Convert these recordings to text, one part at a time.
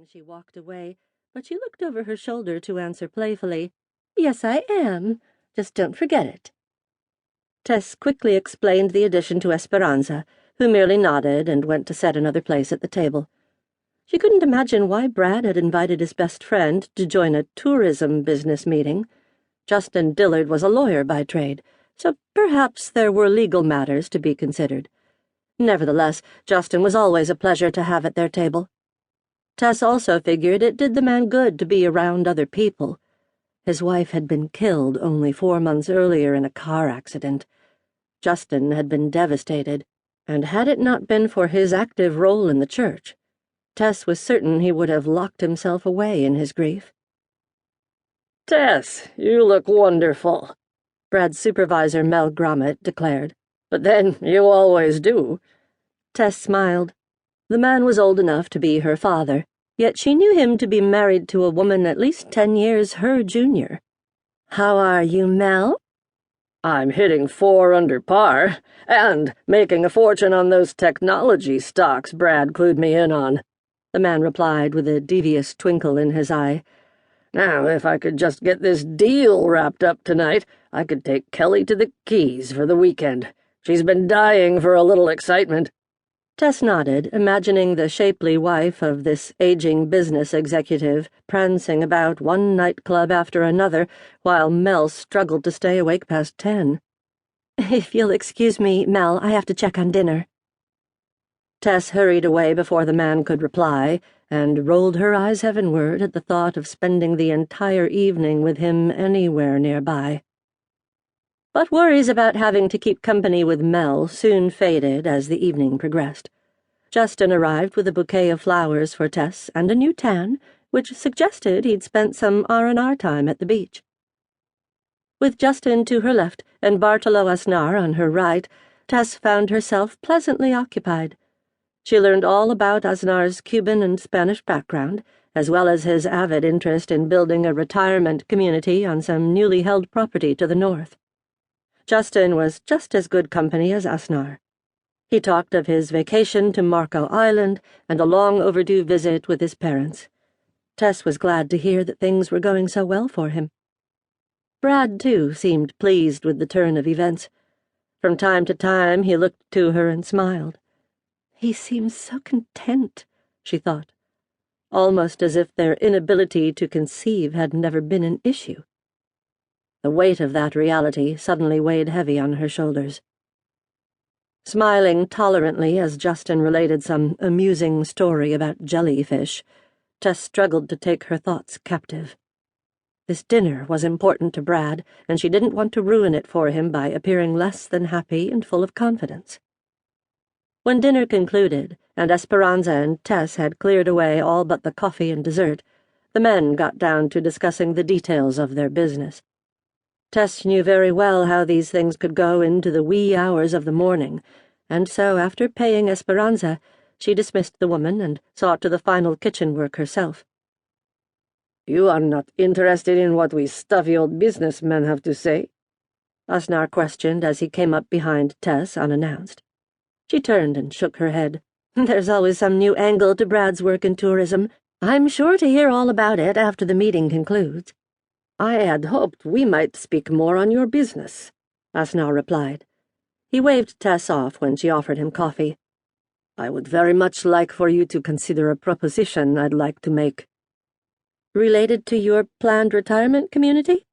She walked away, but she looked over her shoulder to answer playfully, "Yes, I am. Just don't forget it." Tess quickly explained the addition to Esperanza, who merely nodded and went to set another place at the table. She couldn't imagine why Brad had invited his best friend to join a tourism business meeting. Justin Dillard was a lawyer by trade, so perhaps there were legal matters to be considered. Nevertheless, Justin was always a pleasure to have at their table. Tess also figured it did the man good to be around other people. His wife had been killed only 4 months earlier in a car accident. Justin had been devastated, and had it not been for his active role in the church, Tess was certain he would have locked himself away in his grief. "Tess, you look wonderful," Brad's supervisor Mel Gromit declared. "But then you always do." Tess smiled. The man was old enough to be her father, yet she knew him to be married to a woman at least 10 years her junior. "How are you, Mel?" "I'm hitting 4 under par, and making a fortune on those technology stocks Brad clued me in on," the man replied with a devious twinkle in his eye. "Now, if I could just get this deal wrapped up tonight, I could take Kelly to the Keys for the weekend. She's been dying for a little excitement." Tess nodded, imagining the shapely wife of this aging business executive prancing about one nightclub after another while Mel struggled to stay awake past 10. "If you'll excuse me, Mel, I have to check on dinner." Tess hurried away before the man could reply, and rolled her eyes heavenward at the thought of spending the entire evening with him anywhere nearby. But worries about having to keep company with Mel soon faded as the evening progressed. Justin arrived with a bouquet of flowers for Tess and a new tan, which suggested he'd spent some R&R time at the beach. With Justin to her left and Bartolo Asnar on her right, Tess found herself pleasantly occupied. She learned all about Asnar's Cuban and Spanish background, as well as his avid interest in building a retirement community on some newly held property to the north. Justin was just as good company as Asnar. He talked of his vacation to Marco Island and a long-overdue visit with his parents. Tess was glad to hear that things were going so well for him. Brad, too, seemed pleased with the turn of events. From time to time he looked to her and smiled. He seems so content, she thought, almost as if their inability to conceive had never been an issue. The weight of that reality suddenly weighed heavy on her shoulders. Smiling tolerantly as Justin related some amusing story about jellyfish, Tess struggled to take her thoughts captive. This dinner was important to Brad, and she didn't want to ruin it for him by appearing less than happy and full of confidence. When dinner concluded, and Esperanza and Tess had cleared away all but the coffee and dessert, the men got down to discussing the details of their business. Tess knew very well how these things could go into the wee hours of the morning, and so after paying Esperanza, she dismissed the woman and saw to the final kitchen work herself. "You are not interested in what we stuffy old businessmen have to say?" Asnar questioned as he came up behind Tess unannounced. She turned and shook her head. "There's always some new angle to Brad's work in tourism. I'm sure to hear all about it after the meeting concludes." "I had hoped we might speak more on your business," Asnar replied. He waved Tess off when she offered him coffee. "I would very much like for you to consider a proposition I'd like to make." "Related to your planned retirement community?"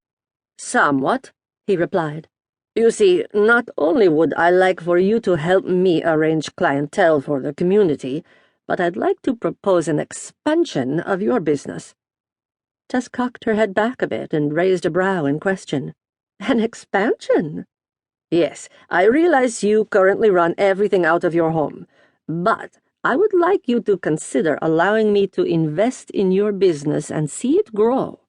"Somewhat," he replied. "You see, not only would I like for you to help me arrange clientele for the community, but I'd like to propose an expansion of your business." Tess cocked her head back a bit and raised a brow in question. "An expansion?" "Yes, I realize you currently run everything out of your home, but I would like you to consider allowing me to invest in your business and see it grow.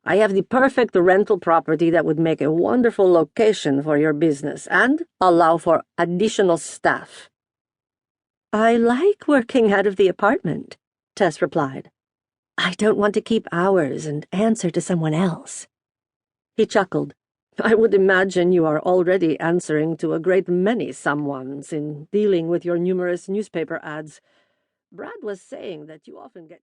I have the perfect rental property that would make a wonderful location for your business and allow for additional staff." "I like working out of the apartment," Tess replied. "I don't want to keep hours and answer to someone else." He chuckled. "I would imagine you are already answering to a great many someones in dealing with your numerous newspaper ads. Brad was saying that you often get